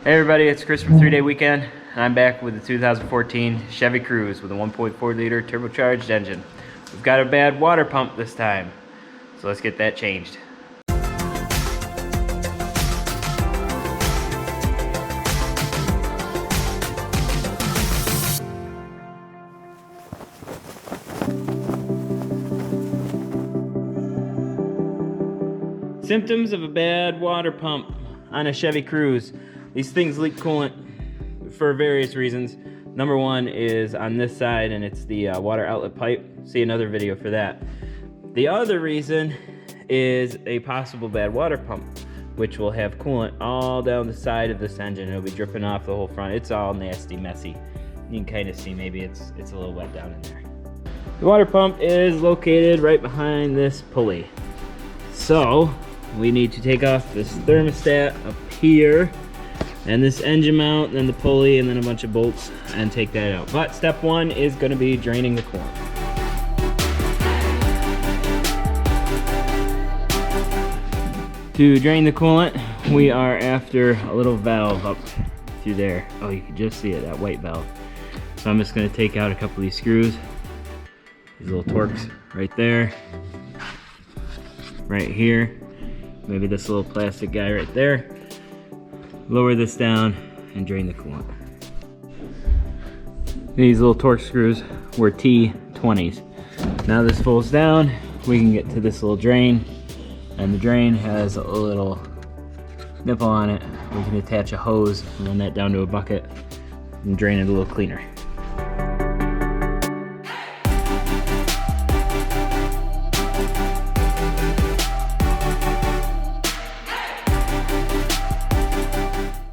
Hey everybody, it's Chris from 3-Day Weekend, and I'm back with the 2014 Chevy Cruze with a 1.4 liter turbocharged engine. We've got a bad water pump this time, so let's get that changed. Symptoms of a bad water pump on a Chevy Cruze. These things leak coolant for various reasons. Number one is on this side, and it's the water outlet pipe. See another video for that. The other reason is a possible bad water pump, which will have coolant all down the side of this engine. It'll be dripping off the whole front. It's all nasty, messy. You can kind of see maybe it's a little wet down in there. The water pump is located right behind this pulley. So we need to take off this thermostat up here, and this engine mount, then the pulley, and then a bunch of bolts, and take that out. But step one is going to be draining the coolant. To drain the coolant, we are after a little valve up through there. Oh, you can just see it, that white valve. So I'm just going to take out a couple of these screws, these little Torx right there, right here, maybe this little plastic guy right there. Lower this down and drain the coolant. These little Torx screws were T20s. Now this folds down, we can get to this little drain, and the drain has a little nipple on it. We can attach a hose and run that down to a bucket and drain it a little cleaner.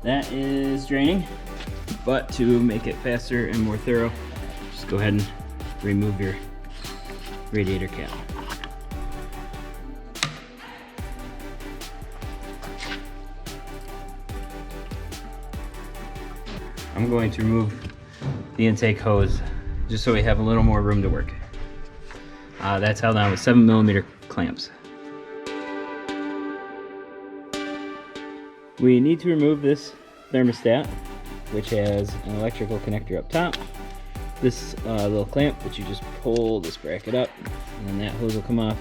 That is draining, but to make it faster and more thorough, just go ahead and remove your radiator cap. I'm going to remove the intake hose just so we have a little more room to work. That's held on with 7mm clamps. We need to remove this thermostat, which has an electrical connector up top. This little clamp, which you just pull this bracket up, and then that hose will come off.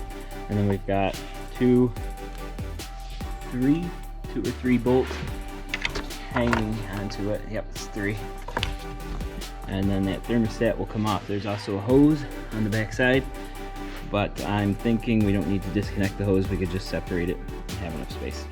And then we've got two or three bolts hanging onto it. Yep, it's 3. And then that thermostat will come off. There's also a hose on the back side, but I'm thinking we don't need to disconnect the hose. We could just separate it and have enough space.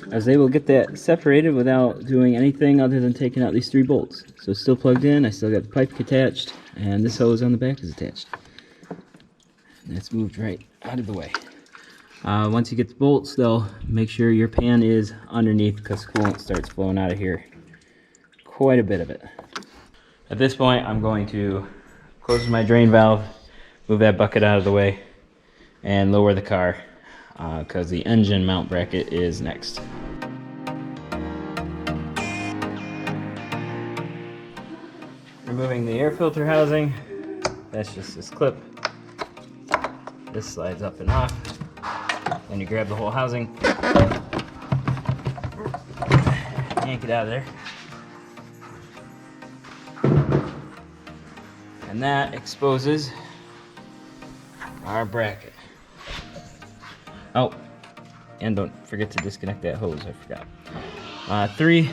I was able to get that separated without doing anything other than taking out these 3 bolts. So it's still plugged in, I still got the pipe attached, and this hose on the back is attached. And that's moved right out of the way. Once you get the bolts though, make sure your pan is underneath, because coolant starts flowing out of here. Quite a bit of it. At this point, I'm going to close my drain valve, move that bucket out of the way, and lower the car, because the engine mount bracket is next. Removing the air filter housing, that's just this clip. This slides up and off. Then you grab the whole housing, yank it out of there. And that exposes our bracket. Oh, and don't forget to disconnect that hose, I forgot. 3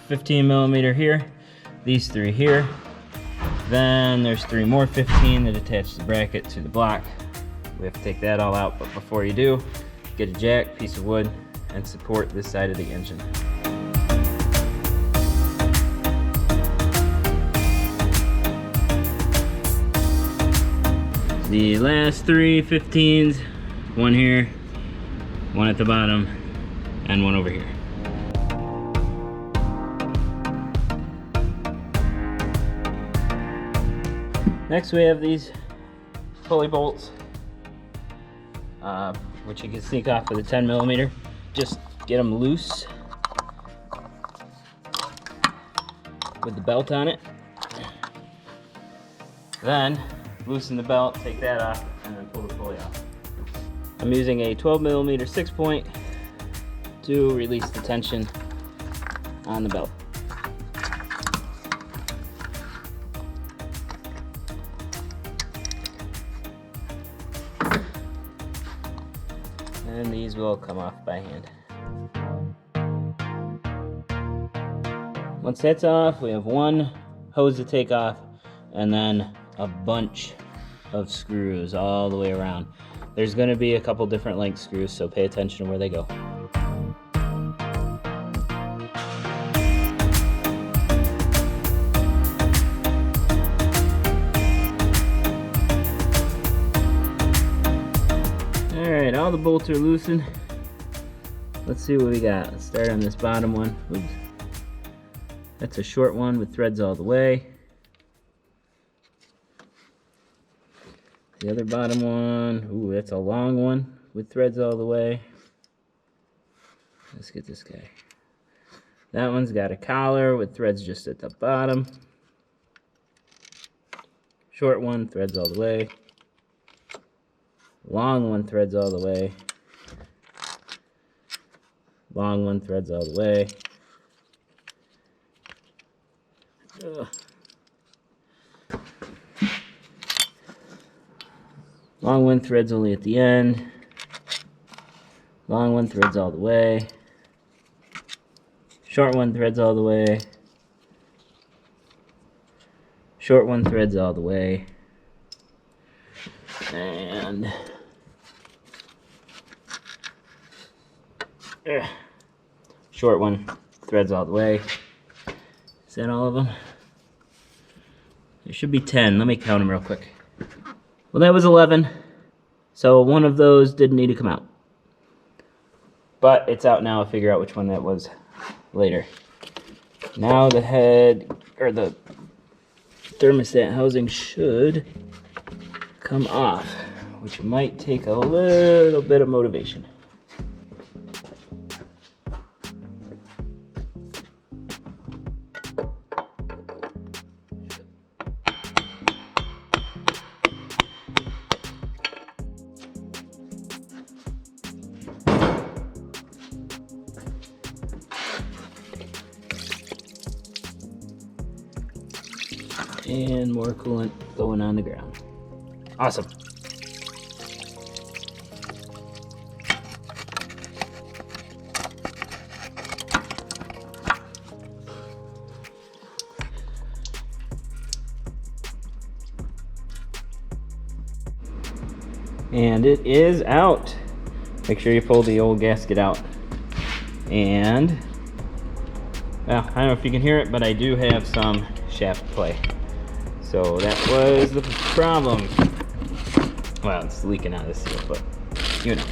15mm here, these 3 here. Then there's 3 more 15 that attach the bracket to the block. We have to take that all out, but before you do, get a jack, piece of wood, and support this side of the engine. The last 3 15s, one here, one at the bottom, and one over here. Next we have these pulley bolts, which you can sneak off with a 10mm. Just get them loose with the belt on it. Then loosen the belt, take that off, and then pull the pulley off. I'm using a 12mm 6-point to release the tension on the belt. And these will come off by hand. Once that's off, we have one hose to take off and then a bunch of screws all the way around. There's going to be a couple different length screws, so pay attention to where they go. Alright, all the bolts are loosened. Let's see what we got. Let's start on this bottom one. Oops. That's a short one with threads all the way. The other bottom one, ooh, that's a long one with threads all the way. Let's get this guy. That one's got a collar with threads just at the bottom. Short one, threads all the way. Long one, threads all the way. Long one, threads all the way. Ugh. Long one, threads only at the end. Long one, threads all the way. Short one, threads all the way. Short one, threads all the way. And short one, threads all the way. Is that all of them? There should be 10. Let me count them real quick. Well, that was 11. So one of those didn't need to come out. But it's out now. I'll figure out which one that was later. Now the head, or the thermostat housing should come off, which might take a little bit of motivation. And more coolant going on the ground. Awesome. And it is out. Make sure you pull the old gasket out. And, well, I don't know if you can hear it, but I do have some shaft play. So that was the problem. Well, it's leaking out of the seal, but you know.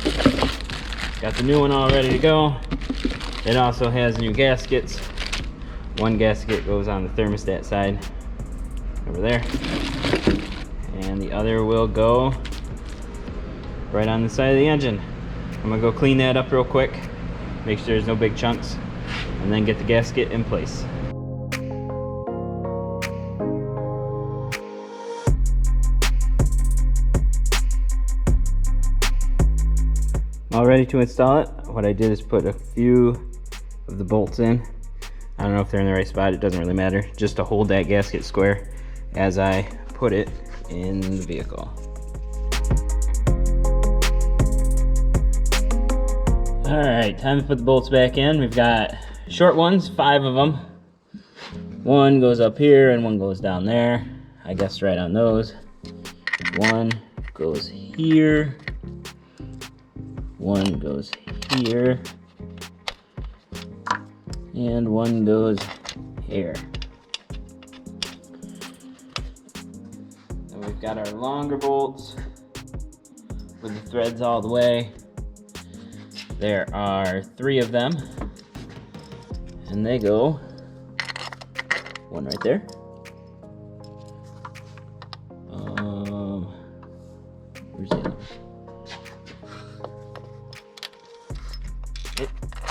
Got the new one all ready to go. It also has new gaskets. One gasket goes on the thermostat side over there. And the other will go right on the side of the engine. I'm gonna go clean that up real quick, make sure there's no big chunks, and then get the gasket in place. All ready to install it. What I did is put a few of the bolts in. I don't know if they're in the right spot, it doesn't really matter, just to hold that gasket square as I put it in the vehicle. All right, time to put the bolts back in. We've got short ones, 5 of them. One goes up here and one goes down there. I guess right on those. One goes here. One goes here. And one goes here. And we've got our longer bolts with the threads all the way. There are 3 of them, and they go, one right there, where's the other one?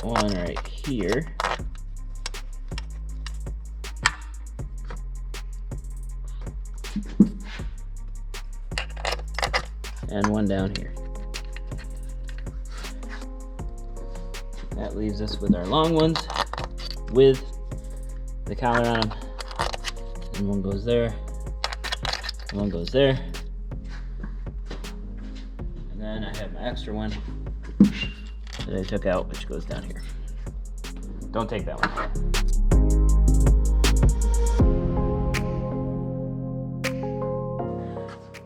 One right here, and one down here. That leaves us with our long ones with the collar on them. And one goes there, and one goes there. And then I have my extra one that I took out, which goes down here. Don't take that one.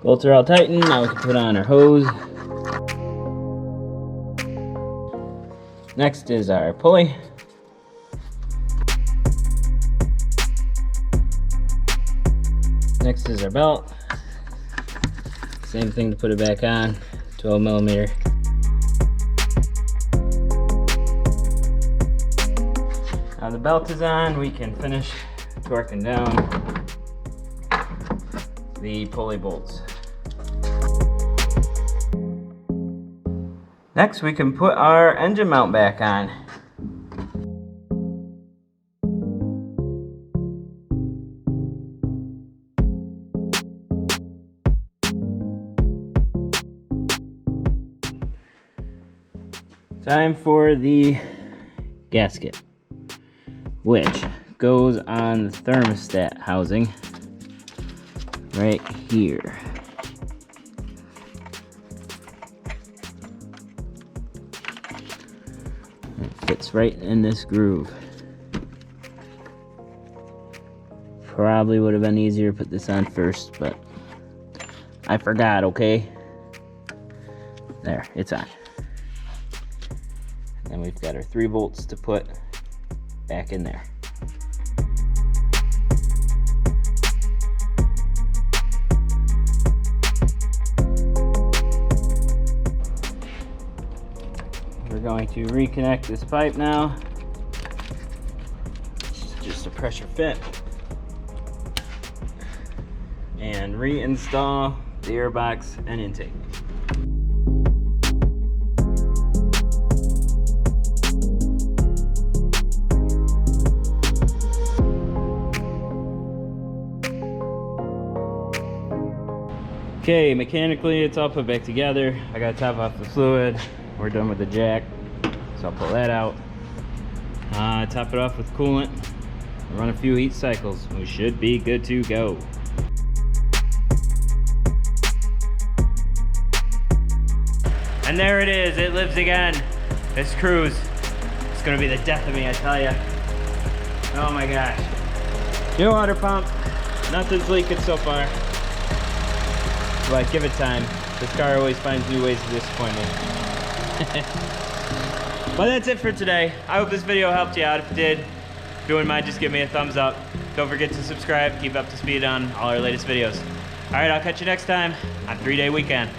Bolts are all tightened. Now we can put on our hose. Next is our pulley. Next is our belt. Same thing to put it back on, 12 millimeter. Now the belt is on, we can finish torquing down the pulley bolts. Next we can put our engine mount back on. Time for the gasket, which goes on the thermostat housing right here. It fits right in this groove. Probably would have been easier to put this on first, but I forgot, okay? There, it's on. And we've got our 3 bolts to put back in there. We're going to reconnect this pipe now. It's just a pressure fit. And reinstall the airbox and intake. Okay, mechanically it's all put back together. I gotta top off the fluid. We're done with the jack, so I'll pull that out. Top it off with coolant. Run a few heat cycles. We should be good to go. And there it is, it lives again. This Cruze. It's gonna be the death of me, I tell ya. Oh my gosh. New water pump. Nothing's leaking so far. But give it time. This car always finds new ways to disappoint me. Well, that's it for today. I hope this video helped you out. If it did, if you wouldn't mind, just give me a thumbs up. Don't forget to subscribe. Keep up to speed on all our latest videos. All right, I'll catch you next time on 3-Day Weekend.